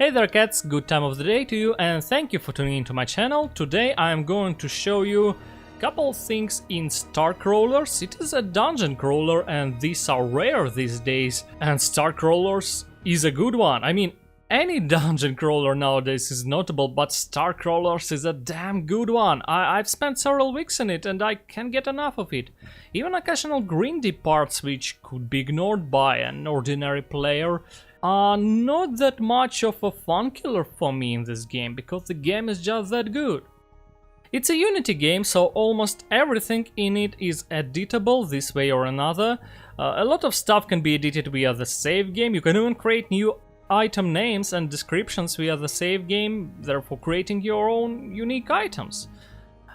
Hey there cats, good time of the day to you and thank you for tuning into my channel. Today I am going to show you a couple of things in StarCrawlers. It is a dungeon crawler and these are rare these days, and StarCrawlers is a good one. I mean, any dungeon crawler nowadays is notable, but StarCrawlers is a damn good one. I've spent several weeks in it and I can't get enough of it. Even occasional grindy parts which could be ignored by an ordinary player are not that much of a fun killer for me in this game, because the game is just that good. It's a Unity game, so almost everything in it is editable this way or another. A lot of stuff can be edited via the save game. You can even create new item names and descriptions via the save game, therefore creating your own unique items.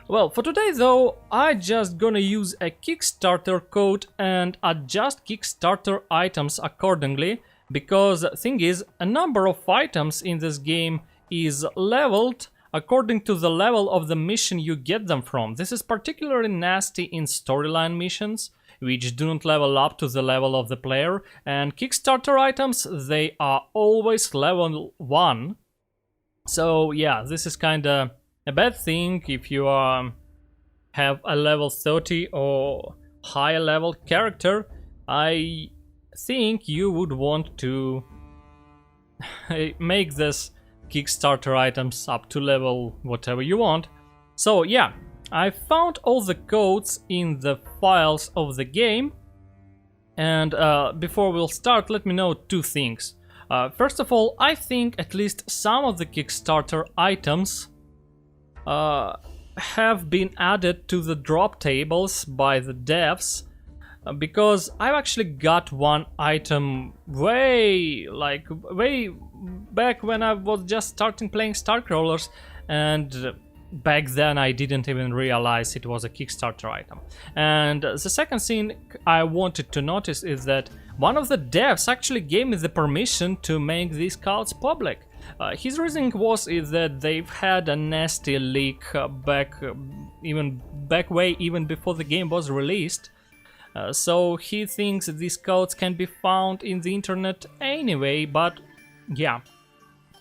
Well, for today though, I just gonna use a Kickstarter code and adjust Kickstarter items accordingly, because the thing is, a number of items in this game is leveled according to the level of the mission you get them from. This is particularly nasty in storyline missions, which do not level up to the level of the player, and Kickstarter items, they are always level 1. So yeah, this is kinda a bad thing if you have a level 30 or higher level character. I think you would want to make this Kickstarter items up to level whatever you want. So yeah, I found all the codes in the files of the game, and before we'll start, let me know two things. First of all, I think at least some of the Kickstarter items have been added to the drop tables by the devs, because I've actually got one item way back when I was just starting playing StarCrawlers, and back then I didn't even realize it was a Kickstarter item. And the second thing I wanted to notice is that one of the devs actually gave me the permission to make these cards public. His reasoning was that they've had a nasty leak back way even before the game was released. So he thinks these codes can be found in the internet anyway, but yeah,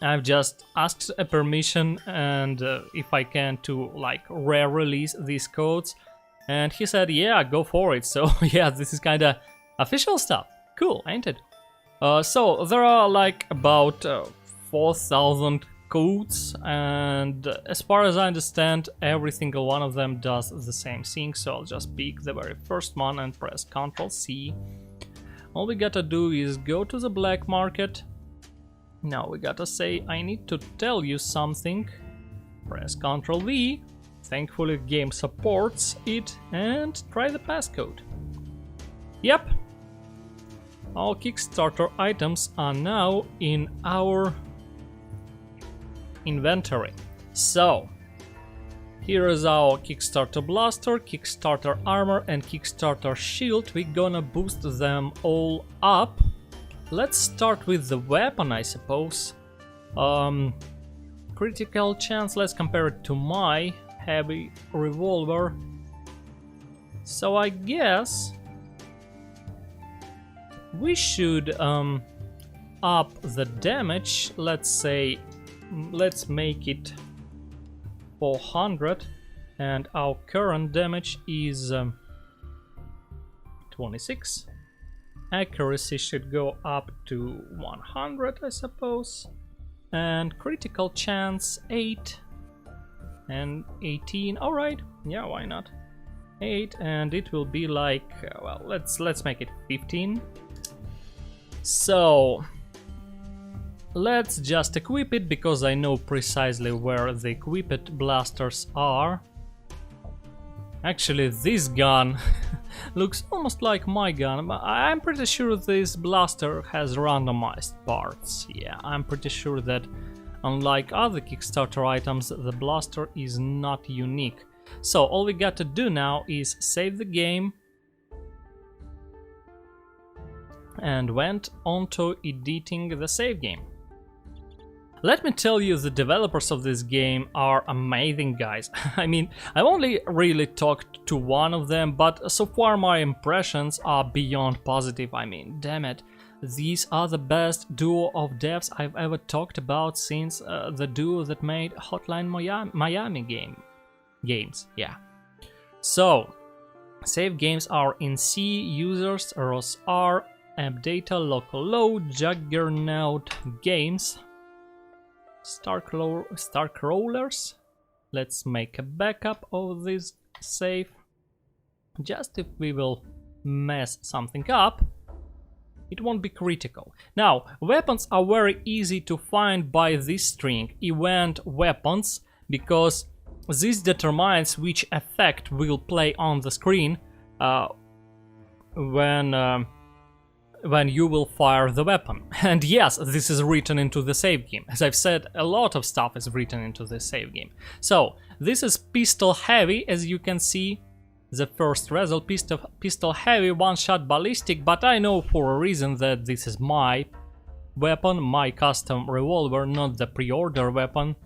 I've just asked a permission and if I can to like re-release these codes, and he said yeah, go for it. So yeah, this is kinda official stuff. Cool, ain't it? So there are like about 4,000 codes, and as far as I understand, every single one of them does the same thing, so I'll just pick the very first one and press Ctrl+C. All we gotta do is go to the black market. Now we gotta say, I need to tell you something. Press Ctrl+V. Thankfully the game supports it, and try the passcode. Yep, all Kickstarter items are now in our inventory. So here is our Kickstarter blaster, Kickstarter armor and Kickstarter shield. We're gonna boost them all up. Let's start with the weapon, I suppose. Critical chance, let's compare it to my heavy revolver. So I guess we should up the damage. Let's make it 400, and our current damage is 26. Accuracy should go up to 100, I suppose, and critical chance 8 and 18. All right, yeah, why not? 8, and it will be like well, let's make it 15. So let's just equip it, because I know precisely where the equipped blasters are. Actually, this gun looks almost like my gun, but I'm pretty sure this blaster has randomized parts. Yeah, I'm pretty sure that unlike other Kickstarter items, the blaster is not unique. So all we got to do now is save the game and went on to editing the save game. Let me tell you, the developers of this game are amazing guys. I mean, I've only really talked to one of them, but so far my impressions are beyond positive. I mean, damn it, these are the best duo of devs I've ever talked about since the duo that made Hotline Miami games. Yeah. So, save games are in C, users, ROS R, app data, local load, Juggernaut games, StarCrawlers. Let's make a backup of this save. Just if we will mess something up, it won't be critical. Now, weapons are very easy to find by this string, event weapons, because this determines which effect will play on the screen when you will fire the weapon. And yes, this is written into the save game. As I've said, a lot of stuff is written into the save game. So, this is pistol heavy, as you can see. The first result, pistol heavy, one-shot ballistic, but I know for a reason that this is my weapon, my custom revolver, not the pre-order weapon.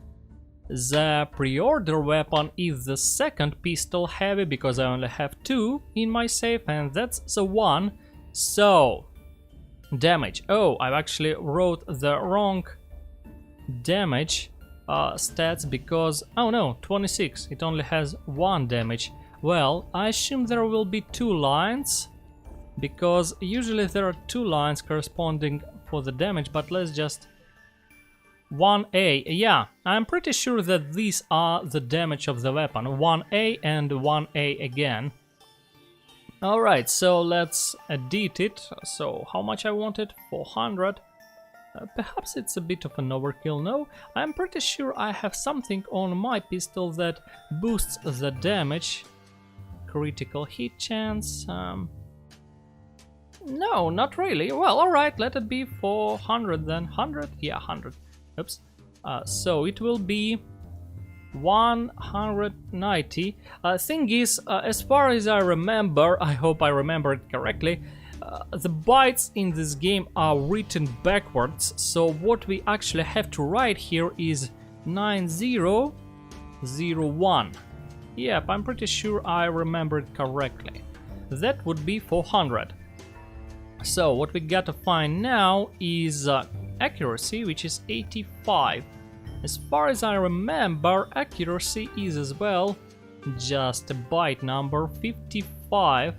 The pre-order weapon is the second pistol heavy, because I only have 2 in my safe, and that's the one. So, damage. Oh, I actually wrote the wrong damage stats, because, oh no, 26, it only has 1 damage. Well, I assume there will be 2 lines, because usually there are 2 lines corresponding for the damage, but let's just... 1A, yeah, I'm pretty sure that these are the damage of the weapon, 1A and 1A again. Alright, so let's edit it. So, how much I wanted? 400. Perhaps it's a bit of an overkill, no? I'm pretty sure I have something on my pistol that boosts the damage. Critical hit chance, no, not really. Well, alright, let it be 400 then. 100? Yeah, 100. Oops. So it will be 190. Thing is, as far as I remember, I hope I remember it correctly, the bytes in this game are written backwards, so what we actually have to write here is 9001. Yep, I'm pretty sure I remember it correctly. That would be 400. So what we got to find now is accuracy, which is 85. As far as I remember, accuracy is as well just a byte number, 55.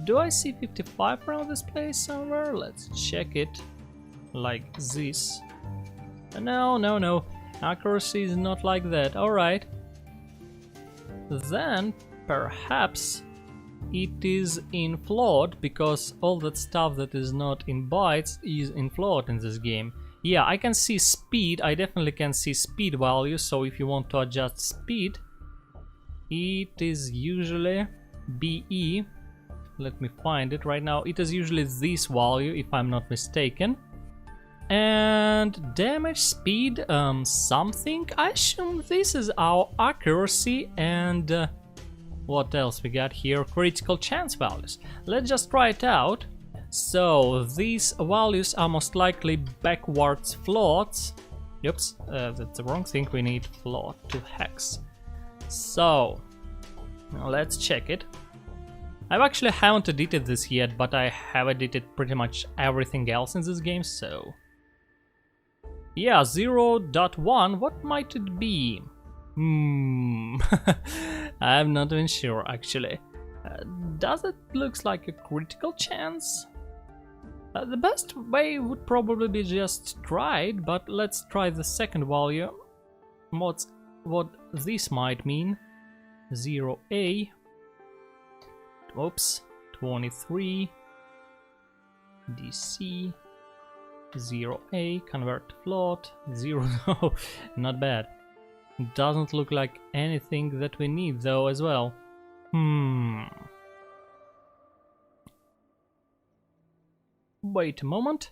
Do I see 55 around this place somewhere? Let's check it. Like this. No. Accuracy is not like that. Alright. Then perhaps it is in float, because all that stuff that is not in bytes is in float in this game. Yeah, I can see speed, I definitely can see speed values, so if you want to adjust speed, it is usually BE. Let me find it right now. It is usually this value, if I'm not mistaken. And damage, speed, something. I assume this is our accuracy, and what else we got here? Critical chance values. Let's just try it out. So these values are most likely backwards floats. Oops, that's the wrong thing. We need float to hex. So now let's check it. I actually haven't edited this yet, but I have edited pretty much everything else in this game, so... Yeah, 0.1, what might it be? I'm not even sure, actually. Does it look like a critical chance? The best way would probably be just try it, but let's try the second value. What this might mean. 0A. Oops. 23. DC. 0A. Convert to float. 0. No, not bad. Doesn't look like anything that we need though as well. Wait a moment.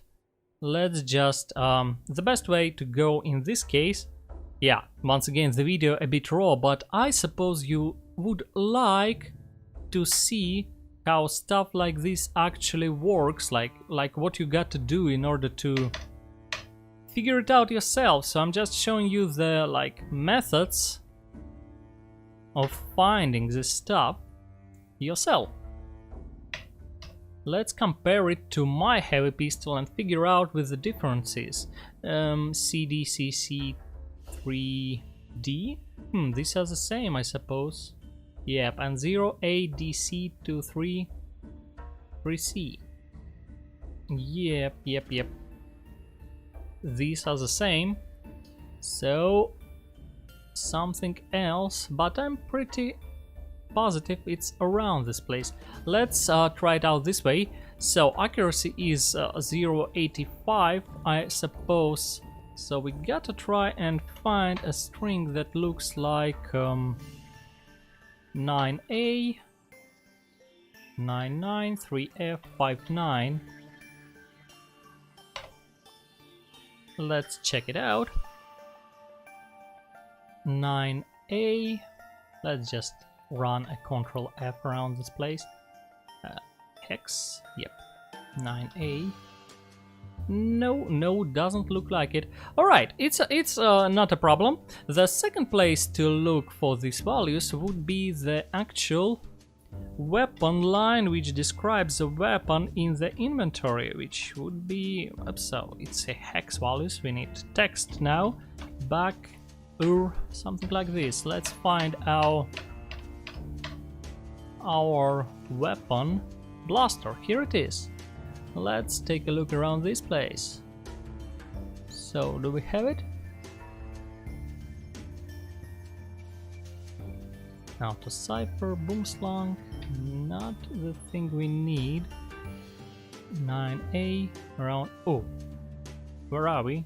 Let's just... the best way to go in this case... Yeah, once again the video a bit raw, but I suppose you would like to see how stuff like this actually works, like what you got to do in order to figure it out yourself. So I'm just showing you the methods of finding this stuff yourself. Let's compare it to my heavy pistol and figure out with the differences. CDCC3D? These are the same, I suppose. Yep, and 0ADC to 3C. Yep. These are the same. So, something else, but I'm pretty positive it's around this place. Let's try it out this way. So accuracy is 0.85, I suppose. So we gotta try and find a string that looks like 9A, 99, 3F, 59. Let's check it out. 9A. Let's just run a Control F around this place. Hex. Yep. 9A. No, doesn't look like it. Alright, it's not a problem. The second place to look for these values would be the actual weapon line, which describes the weapon in the inventory, which would be... so it's a hex values. We need text now. Back or something like this. Let's find our weapon blaster. Here it is. Let's take a look around this place. So, do we have it? Now to cipher, boomslang, not the thing we need. 9A around. Oh, where are we?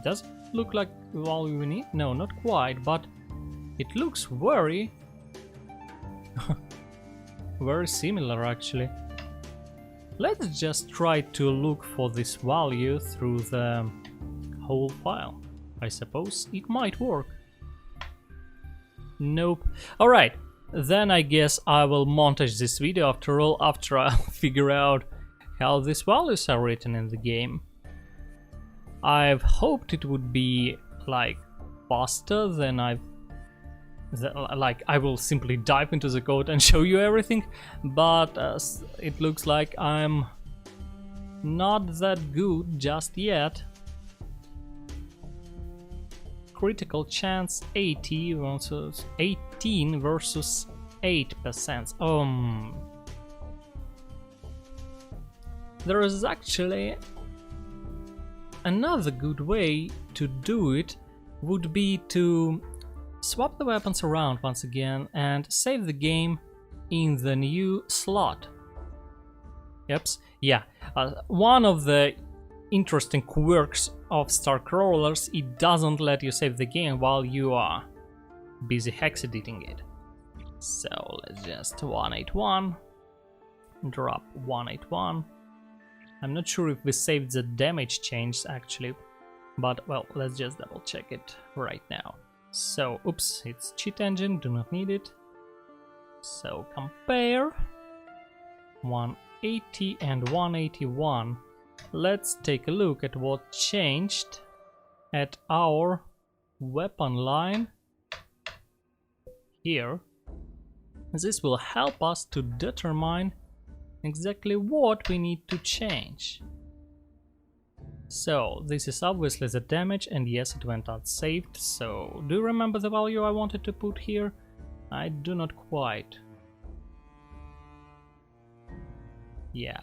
Does it look like all we need? No, not quite, but it looks very very similar actually. Let's just try to look for this value through the whole file. I suppose it might work. Nope. Alright, then I guess I will montage this video after all, after I figure out how these values are written in the game. I've hoped it would be like faster than I will simply dive into the code and show you everything, but it looks like I'm not that good just yet. Critical chance 80 versus 18 versus 8%. There is actually another good way to do it, would be to swap the weapons around once again and save the game in the new slot. Yep, yeah. One of the interesting quirks of StarCrawlers, it doesn't let you save the game while you are busy hex editing it. So let's just 181, drop 181. I'm not sure if we saved the damage change actually, but well, let's just double check it right now. So, oops, it's cheat engine, do not need it. So compare 180 and 181. Let's take a look at what changed at our weapon line here. This will help us to determine exactly what we need to change. So, this is obviously the damage, and yes, it went unsaved. So, do you remember the value I wanted to put here? I do not quite. Yeah.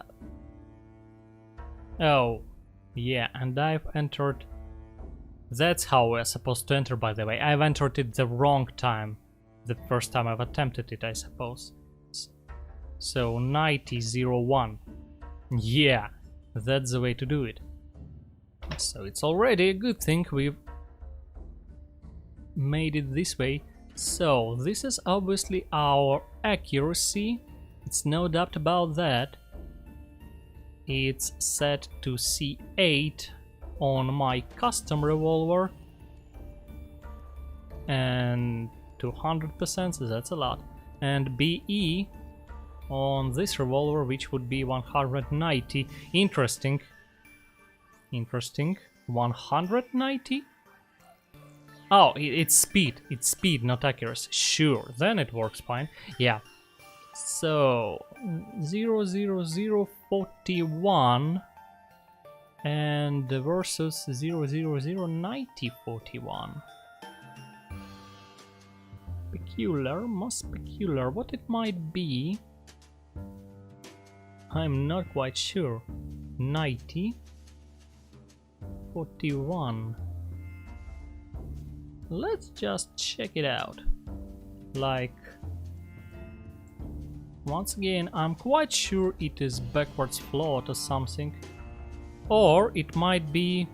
Oh, yeah, and I've entered... That's how we're supposed to enter, by the way. I've entered it the wrong time. The first time I've attempted it, I suppose. So, 9001. Yeah, that's the way to do it. So it's already a good thing we've made it this way. So this is obviously our accuracy, it's no doubt about that. It's set to C8 on my custom revolver and 200%, so that's a lot, and BE on this revolver, which would be 190. Interesting. 190? Oh, it's speed. It's speed, not accuracy. Sure, then it works fine. Yeah. So 0004 41 and versus 0009041. Peculiar, most peculiar. What it might be, I'm not quite sure. 90 41. Let's just check it out. Like, once again, I'm quite sure it is backwards float or something, or it might be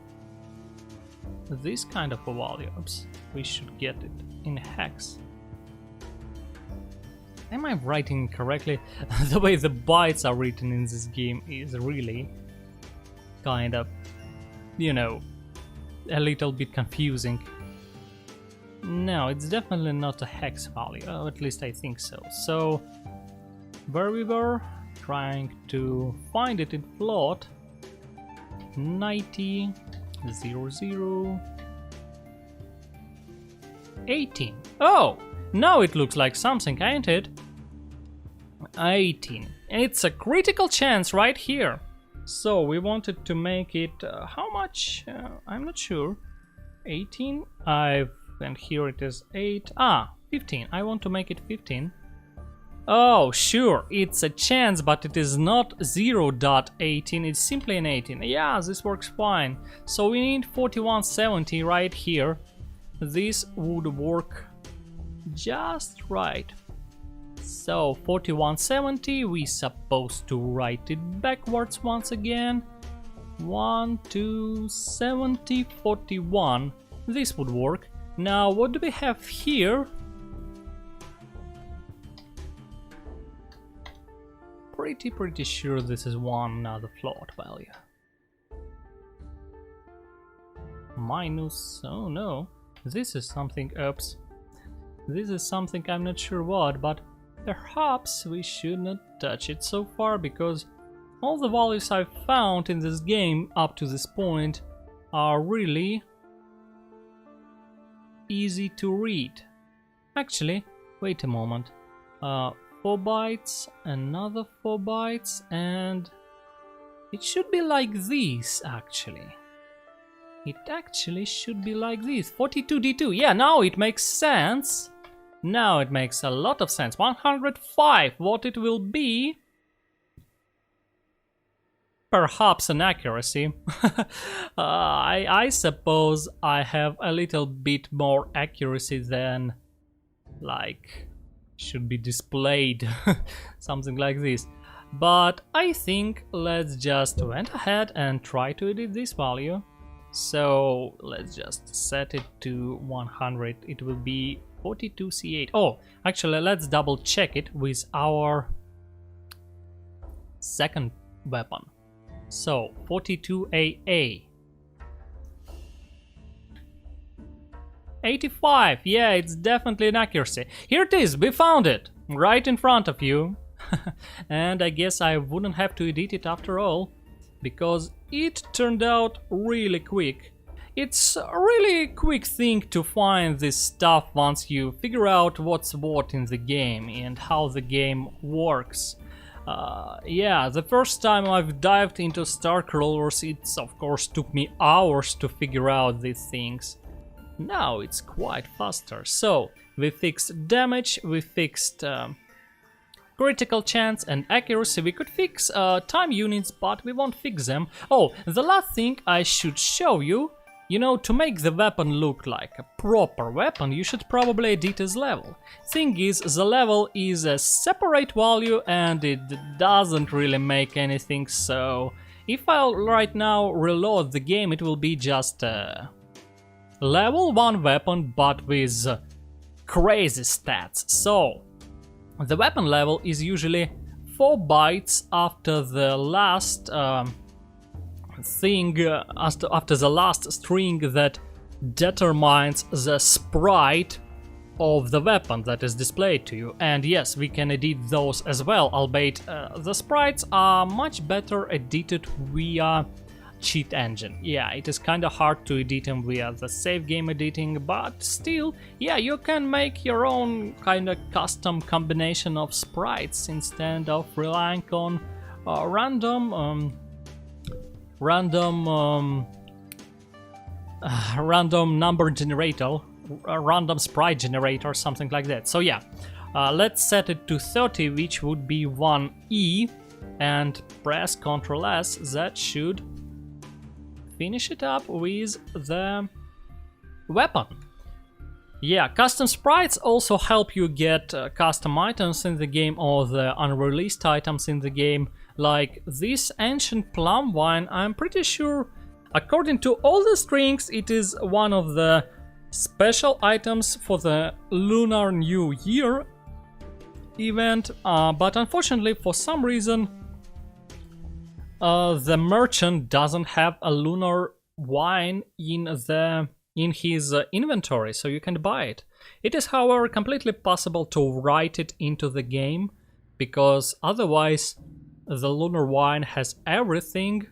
this kind of a value. Oops, we should get it in hex. Am I writing correctly? The way the bytes are written in this game is really kind of, you know, a little bit confusing. No, it's definitely not a hex value, at least I think so. So, where we were trying to find it in float, 90, 00, 18. Oh, now it looks like something, ain't it? 18. It's a critical chance right here. So we wanted to make it, how much? I'm not sure. 18. And here it is 8. 15. I want to make it 15. Oh, sure, it's a chance, but it is not 0.18, it's simply an 18. Yeah, this works fine. So we need 4170 right here. This would work just right. So 4170, we supposed to write it backwards once again. 1, 2, 70, 41. This would work. Now, what do we have here? Pretty sure this is one another float value. Minus, oh no, this is something, oops. This is something I'm not sure what, but perhaps we should not touch it so far, because all the values I've found in this game up to this point are really easy to read. Actually, wait a moment. 4 bytes, another 4 bytes, and it should be like this actually. It actually should be like this. 42D2. Yeah, now it makes sense. Now it makes a lot of sense. 105. What it will be? Perhaps an accuracy. I suppose I have a little bit more accuracy than, like, should be displayed. Something like this. But I think let's just went ahead and try to edit this value. So let's just set it to 100. It will be 42C8. Oh, actually, let's double check it with our second weapon. So 42AA. 85. Yeah, it's definitely an accuracy. Here it is. We found it right in front of you. And I guess I wouldn't have to edit it after all, because it turned out really quick. It's a really quick thing to find this stuff once you figure out what's what in the game and how the game works. Yeah, the first time I've dived into StarCrawlers, it of course took me hours to figure out these things. Now it's quite faster. So we fixed damage, we fixed critical chance and accuracy. We could fix time units, but we won't fix them. Oh, the last thing I should show you, you know, to make the weapon look like a proper weapon, you should probably edit its level. Thing is, the level is a separate value and it doesn't really make anything, so if I'll right now reload the game, it will be just a level 1 weapon, but with crazy stats. So the weapon level is usually 4 bytes after the last after the last string that determines the sprite of the weapon that is displayed to you. And yes, we can edit those as well, albeit the sprites are much better edited via cheat engine. Yeah, it is kind of hard to edit them via the save game editing, but still, yeah, you can make your own kind of custom combination of sprites instead of relying on random number generator, a random sprite generator, something like that. So yeah, let's set it to 30, which would be 1E, and press Ctrl S. That should finish it up with the weapon. Yeah, custom sprites also help you get custom items in the game, or the unreleased items in the game, like this ancient plum wine. I'm pretty sure, according to all the strings, it is one of the special items for the Lunar New Year event, but unfortunately for some reason the merchant doesn't have a lunar wine in his inventory, so you can buy it. It is, however, completely possible to write it into the game, because otherwise the lunar wine has everything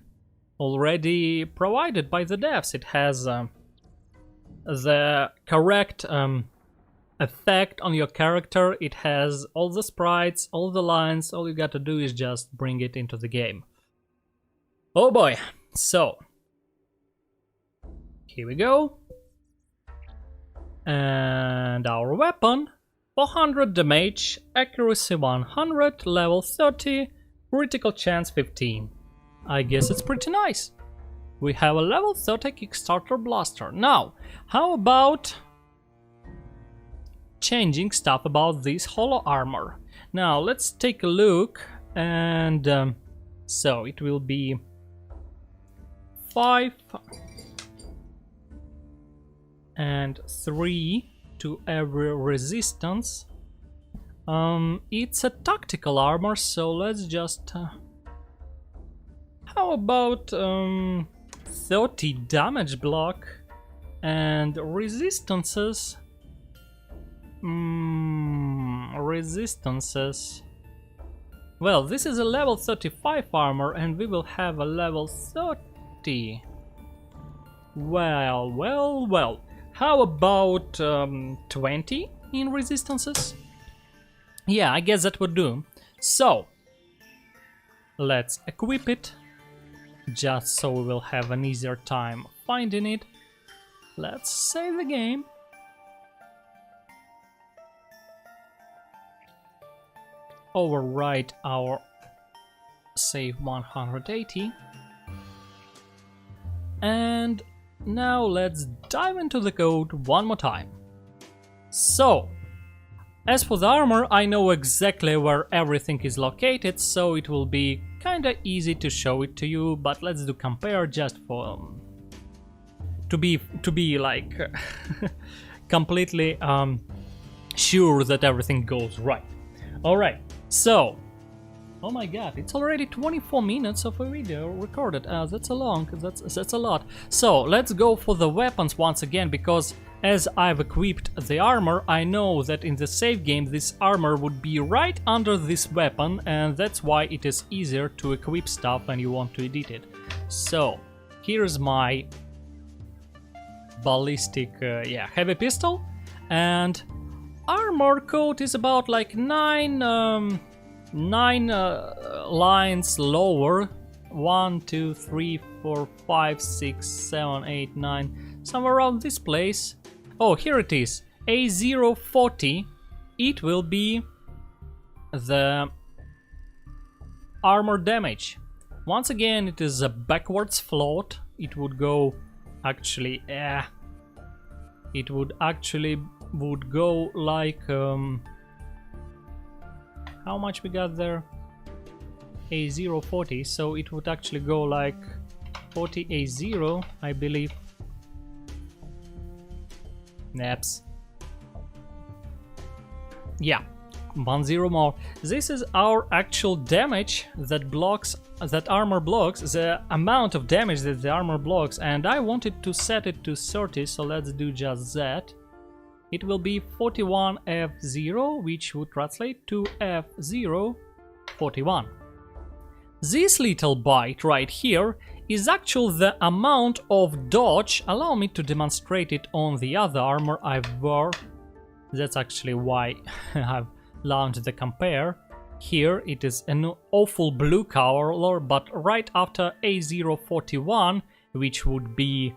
already provided by the devs. It has the correct effect on your character, it has all the sprites, all the lines. All you gotta do is just bring it into the game. Oh boy, so here we go. And our weapon, 400 damage, accuracy 100, level 30, critical chance 15. I guess it's pretty nice. We have a level 30 Kickstarter blaster. Now, how about changing stuff about this holo armor? Now, let's take a look, and so it will be 5 and 3 to every resistance. It's a tactical armor, so let's just how about 30 damage block and resistances. Resistances. Well, this is a level 35 armor, and we will have a level 30. Well. How about 20 in resistances? Yeah, I guess that would do. So, let's equip it, just so we will have an easier time finding it. Let's save the game. Overwrite our save 180. And now let's dive into the code one more time. So, as for the armor, I know exactly where everything is located, so it will be kinda easy to show it to you, but let's do compare just for to be like completely sure that everything goes right. All right, so oh my god, it's already 24 minutes of a video recorded. That's a lot. So let's go for the weapons once again, because as I've equipped the armor, I know that in the save game this armor would be right under this weapon, and that's why it is easier to equip stuff when you want to edit it. So here's my ballistic heavy pistol, and armor coat is about like 9 lines lower. 1, 2, 3, 4, 5, 6, 7, 8, 9, somewhere around this place. Oh, here it is, A040. It will be the armor damage. Once again, it is a backwards float. It would go actually it would go like how much we got there? A040, so it would actually go like 40 A0, I believe. Naps. Yeah, 10 more. This is our actual damage that blocks, that armor blocks, the amount of damage that the armor blocks, and I wanted to set it to 30, so let's do just that. It will be 41 F0, which would translate to F0 41. This little byte right here is actually the amount of dodge. Allow me to demonstrate it on the other armor I've wore. That's actually why I've launched the compare. here it is an awful blue color, but right after A041, which would be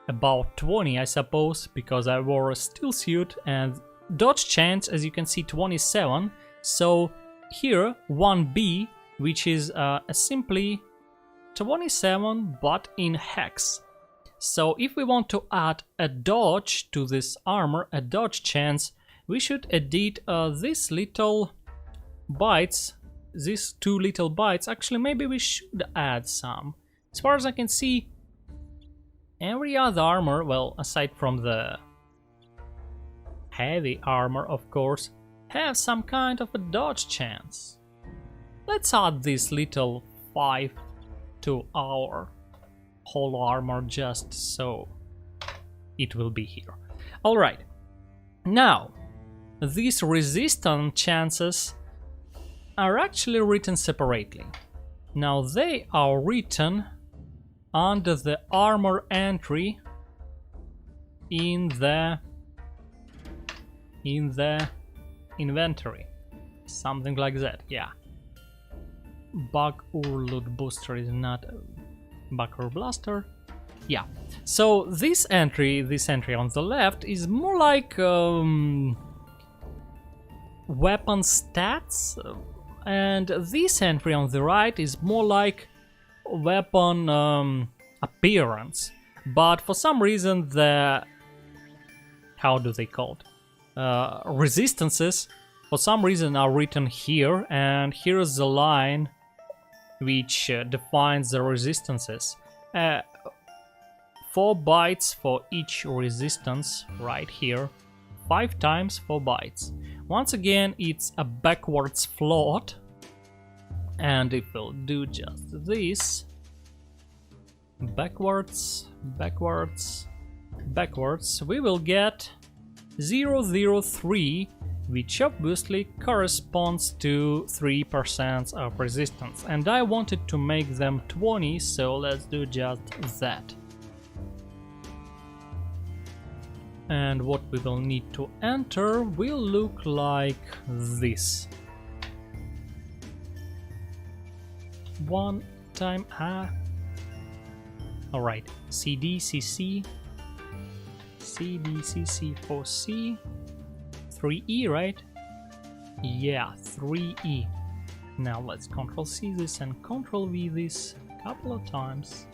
about 20, I suppose, because I wore a steel suit, and dodge chance, as you can see, 27. So here 1B, which is simply 27 but in hex. So if we want to add a dodge to this armor, a dodge chance, we should edit these little bytes, these 2 little bytes. Actually, maybe we should add some. As far as I can see, every other armor, well, aside from the heavy armor, of course, have some kind of a dodge chance. Let's add this little 5 to our whole armor just so it will be here. Alright, now these resistance chances are actually written separately. Now they are written under the armor entry in the inventory, something like that. Yeah, bug or loot booster is not bug or blaster. Yeah, so this entry on the left is more like weapon stats, and this entry on the right is more like weapon appearance. But for some reason the, how do they call it, resistances, for some reason are written here, and here is the line which defines the resistances. 4 bytes for each resistance right here, 5 times 4 bytes. Once again, it's a backwards float, and if we'll do just this, backwards, backwards, backwards, we will get 003, which obviously corresponds to 3% of resistance. And I wanted to make them 20, so let's do just that. And what we will need to enter will look like this. One time, alright, CDCC, CDCC for C, 3E, right? Yeah, 3E. Now let's Ctrl C this and Ctrl V this a couple of times.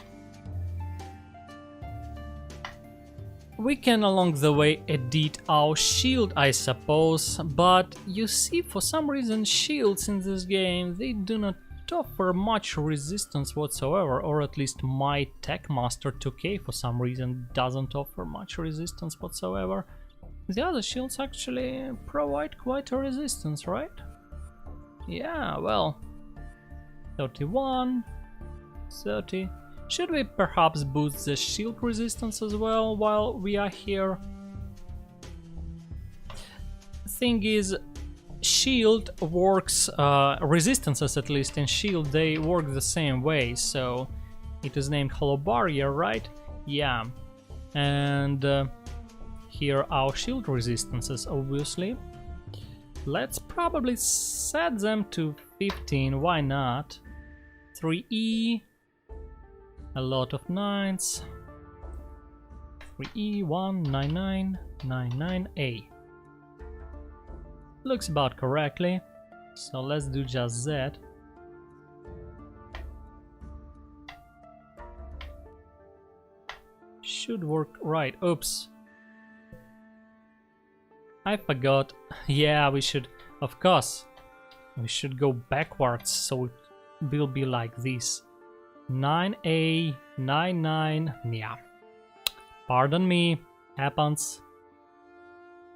We can along the way edit our shield, I suppose, but you see, for some reason shields in this game, they do not offer much resistance whatsoever, or at least my Techmaster 2K for some reason doesn't offer much resistance whatsoever. The other shields actually provide quite a resistance, right? Yeah, well, 31, 30. Should we perhaps boost the shield resistance as well while we are here? Thing is, shield works, resistances at least in shield, they work the same way, so it is named Hollow Barrier, right? Yeah, and here our shield resistances, obviously. Let's probably set them to 15, why not? 3E, a lot of 9s, 3E, 1, 99, 99A. Looks about correctly, so let's do just that. Should work right. Oops, I forgot. Yeah, we should, of course, we should go backwards, so it will be like this. 9A, 99, yeah. Pardon me, happens.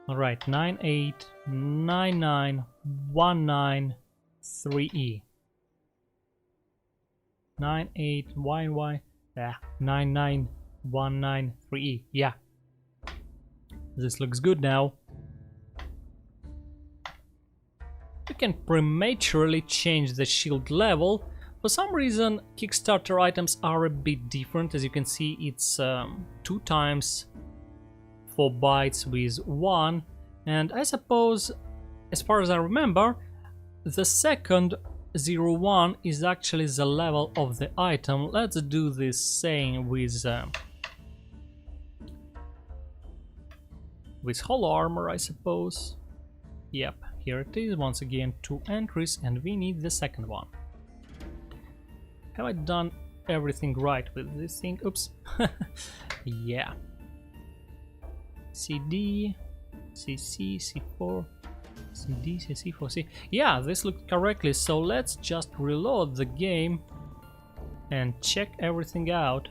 Alright, 98, 99, 19, 3E. 98, Y, yeah, 99, 19, 3E, yeah. This looks good now. We can prematurely change the shield level. For some reason, Kickstarter items are a bit different. As you can see, it's 2 times 4 bytes with 1, and I suppose as far as I remember, the second 01 is actually the level of the item. Let's do this same with whole armor, I suppose. Yep, here it is. Once again, 2 entries, and we need the second one. Have I done everything right with this thing? Oops. Yeah. CD, CC, C4, CD, CC, 4C. Yeah, this looked correctly, so let's just reload the game and check everything out.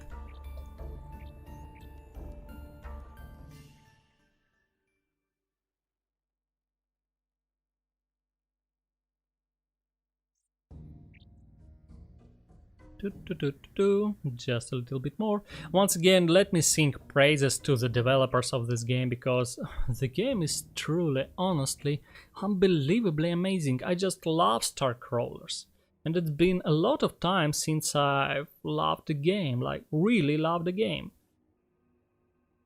Just a little bit more. Once again, let me sing praises to the developers of this game, because the game is truly, honestly, unbelievably amazing. I just love StarCrawlers, and it's been a lot of time since I've loved the game, like really loved the game.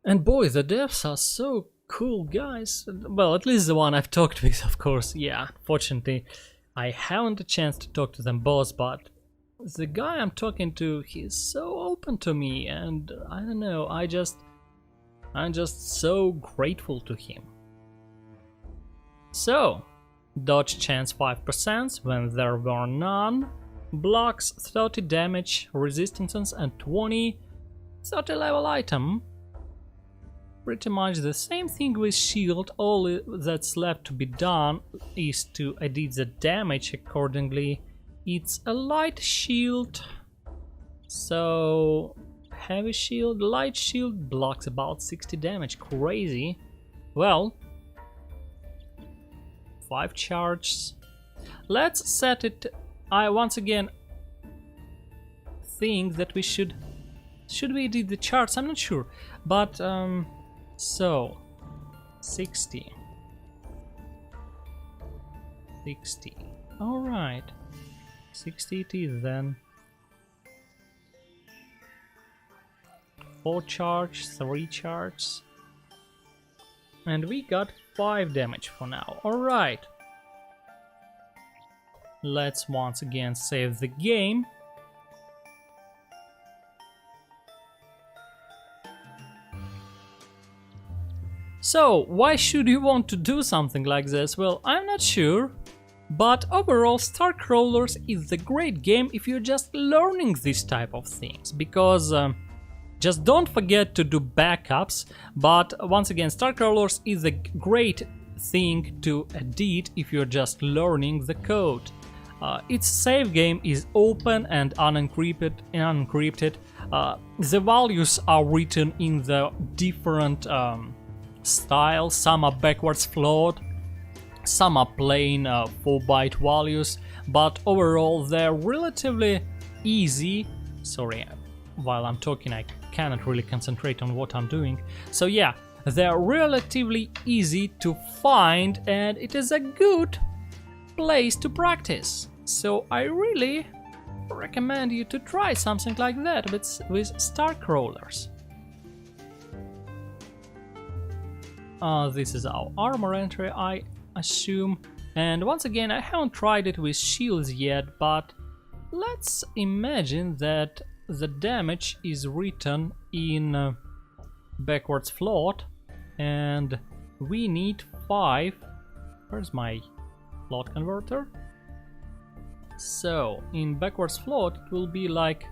And boy, the devs are so cool guys. Well, at least the one I've talked with, of course. Yeah, fortunately, I haven't a chance to talk to them both, but the guy I'm talking to, he's so open to me, and I don't know, I'm just so grateful to him. So, dodge chance 5% when there were none, blocks 30 damage, resistances, and 20, 30 level item. Pretty much the same thing with shield. All that's left to be done is to edit the damage accordingly. It's a light shield, so heavy shield, light shield blocks about 60 damage. Crazy. Well, 5 charges. Let's set it. I once again think that we should we edit the charts? I'm not sure, but so 60. All right. 60 it is then. 4 charge, 3 charge. And we got 5 damage for now. Alright. Let's once again save the game. So, why should you want to do something like this? Well, I'm not sure. But overall, StarCrawlers is a great game if you're just learning this type of things, because just don't forget to do backups. But once again, StarCrawlers is a great thing to edit if you're just learning the code. Its save game is open and unencrypted. The values are written in the different styles. Some are backwards flowed. Some are plain 4-byte values, but overall they're relatively easy. Sorry, while I'm talking I cannot really concentrate on what I'm doing. So yeah, they're relatively easy to find, and it is a good place to practice. So I really recommend you to try something like that with StarCrawlers. This is our armor entry, I assume, and once again I haven't tried it with shields yet, but let's imagine that the damage is written in backwards float, and we need 5. Where's my float converter? So in backwards float it will be like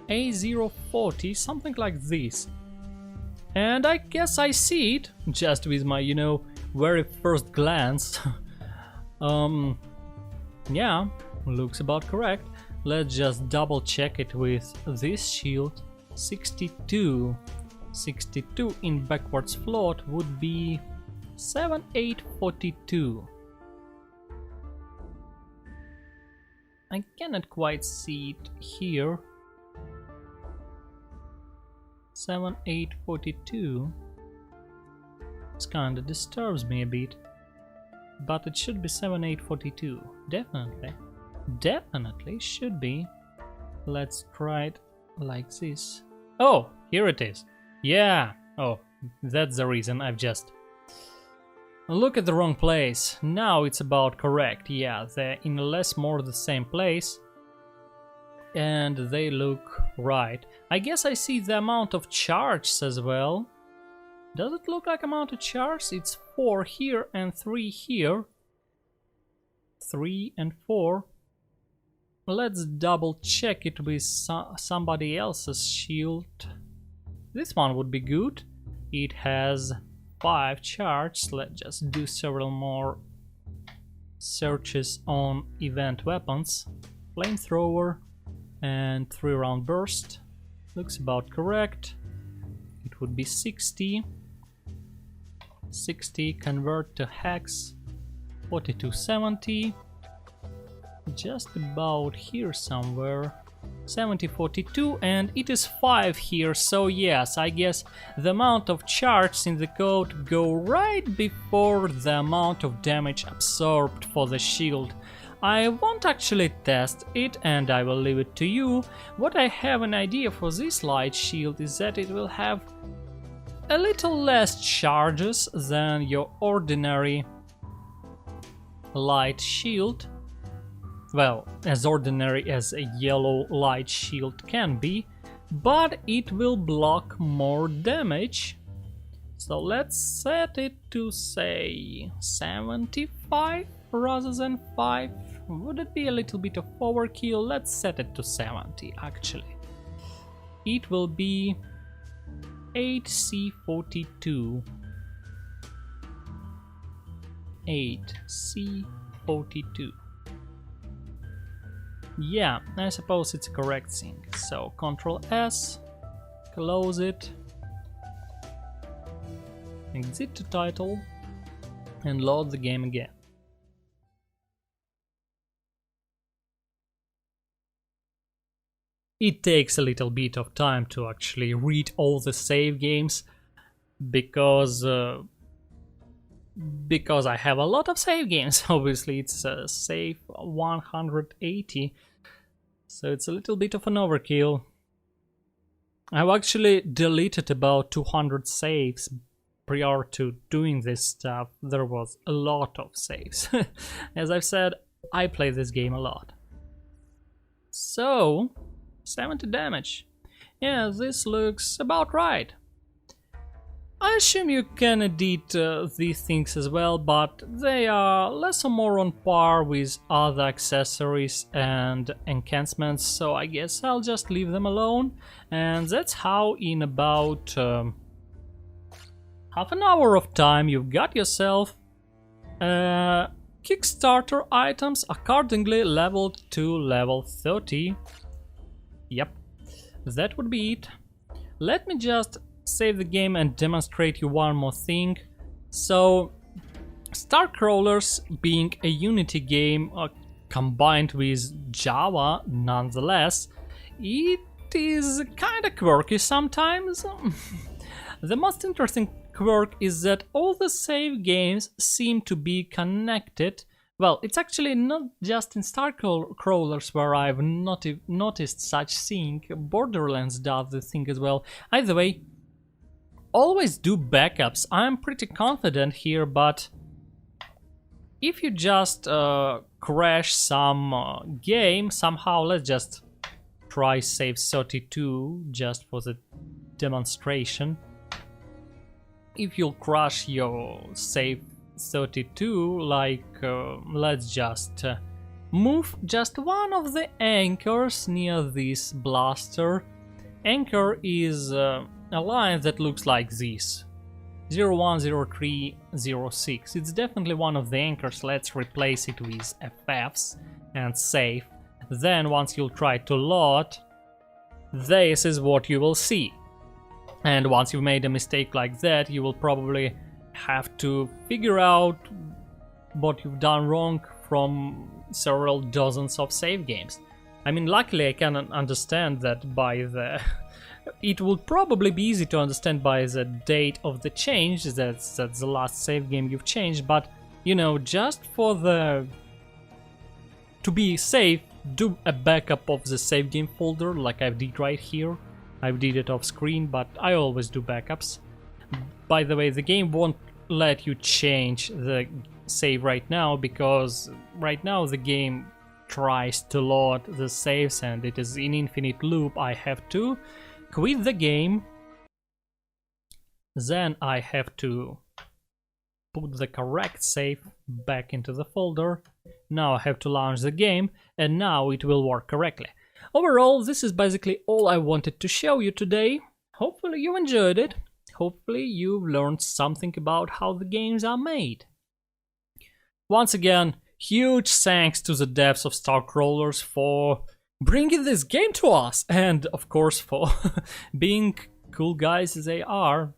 A040, something like this. And I guess I see it just with my, very first glance. Yeah, looks about correct. Let's just double check it with this shield. 62 in backwards float would be 7842. I cannot quite see it here. 7842. This kinda disturbs me a bit, but it should be 7842. Definitely should be. Let's try it like this. Oh, here it is. Yeah. Oh, that's the reason. I've just Look at the wrong place. Now it's about correct. Yeah, they're in less more the same place. And they look right. I guess I see the amount of charges as well. Does it look like amount of charges? It's 4 here and 3 here. 3 and 4. Let's double check it with somebody else's shield. This one would be good. It has 5 charges. Let's just do several more searches on event weapons. Flamethrower and 3-round burst. Looks about correct. It would be 60. 60 convert to hex. 4270. Just about here somewhere. 7042, and it is 5 here, so yes, I guess the amount of charges in the code go right before the amount of damage absorbed for the shield. I won't actually test it, and I will leave it to you. What I have an idea for this light shield is that it will have a little less charges than your ordinary light shield. Well, as ordinary as a yellow light shield can be, but it will block more damage. So let's set it to, say, 75 rather than 5. Would it be a little bit of overkill? Let's set it to 70 actually. It will be 8C42. 8C42. Yeah, I suppose it's a correct thing. So Ctrl S, close it, exit to title, and load the game again. It takes a little bit of time to actually read all the save games because I have a lot of save games. Obviously it's save 180, so it's a little bit of an overkill. I've actually deleted about 200 saves prior to doing this stuff. There was a lot of saves. As I've said, I play this game a lot. So 70 damage. Yeah, this looks about right. I assume you can edit these things as well, but they are less or more on par with other accessories and enhancements, so I guess I'll just leave them alone. And that's how in about half an hour of time you've got yourself Kickstarter items accordingly leveled to level 30. Yep, that would be it. Let me just save the game and demonstrate you one more thing. So StarCrawlers, being a Unity game combined with Java nonetheless, it is kinda quirky sometimes. The most interesting quirk is that all the save games seem to be connected. Well, it's actually not just in StarCrawlers where I've noticed such thing. Borderlands does this thing as well. Either way, always do backups. I'm pretty confident here, but if you just crash some game somehow, let's just try save 32 just for the demonstration. If you'll crash your save 32, like let's just move just one of the anchors near this blaster. Anchor is a line that looks like this, 010306. It's definitely one of the anchors. Let's replace it with FFs and save. Then once you'll try to load, this is what you will see. And once you've made a mistake like that, you will probably have to figure out what you've done wrong from several dozens of save games. I mean, luckily I can understand that by the... It would probably be easy to understand by the date of the change, that's the last save game you've changed, but, you know, just for the... to be safe, do a backup of the save game folder, like I did right here. I did it off screen, but I always do backups. By the way, the game won't let you change the save right now, because right now the game tries to load the saves and it is in infinite loop. I have to quit the game, then I have to put the correct save back into the folder. Now I have to launch the game, and now it will work correctly. Overall, this is basically all I wanted to show you today. Hopefully you enjoyed it. Hopefully you've learned something about how the games are made. Once again, huge thanks to the devs of StarCrawlers for bringing this game to us, and of course for being cool guys they are.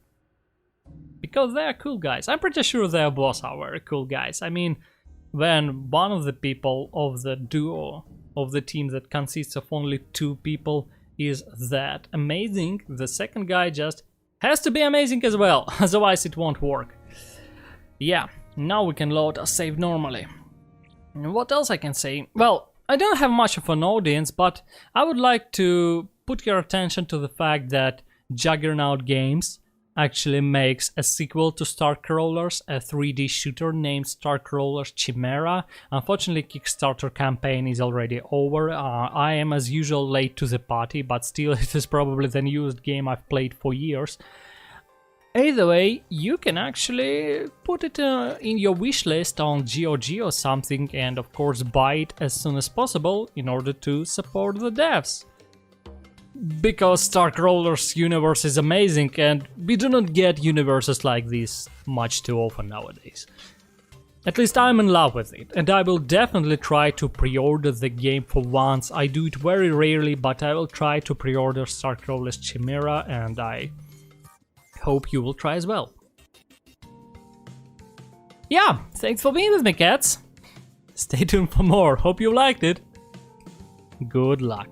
Because they are cool guys. I'm pretty sure their boss are very cool guys. I mean, when one of the people of the duo, of the team that consists of only 2 people, is that amazing, the second guy just has to be amazing as well, otherwise it won't work. Yeah, now we can load a save normally. And what else I can say? Well, I don't have much of an audience, but I would like to put your attention to the fact that Juggernaut Games actually makes a sequel to StarCrawlers, a 3D shooter named StarCrawlers Chimera. Unfortunately, Kickstarter campaign is already over. I am as usual late to the party, but still it is probably the newest game I've played for years. Either way, you can actually put it in your wish list on GOG or something, and of course buy it as soon as possible in order to support the devs. Because StarCrawlers universe is amazing, and we do not get universes like this much too often nowadays. At least I'm in love with it, and I will definitely try to pre-order the game for once. I do it very rarely, but I will try to pre-order StarCrawlers Chimera, and I hope you will try as well. Yeah, thanks for being with me, cats. Stay tuned for more. Hope you liked it. Good luck.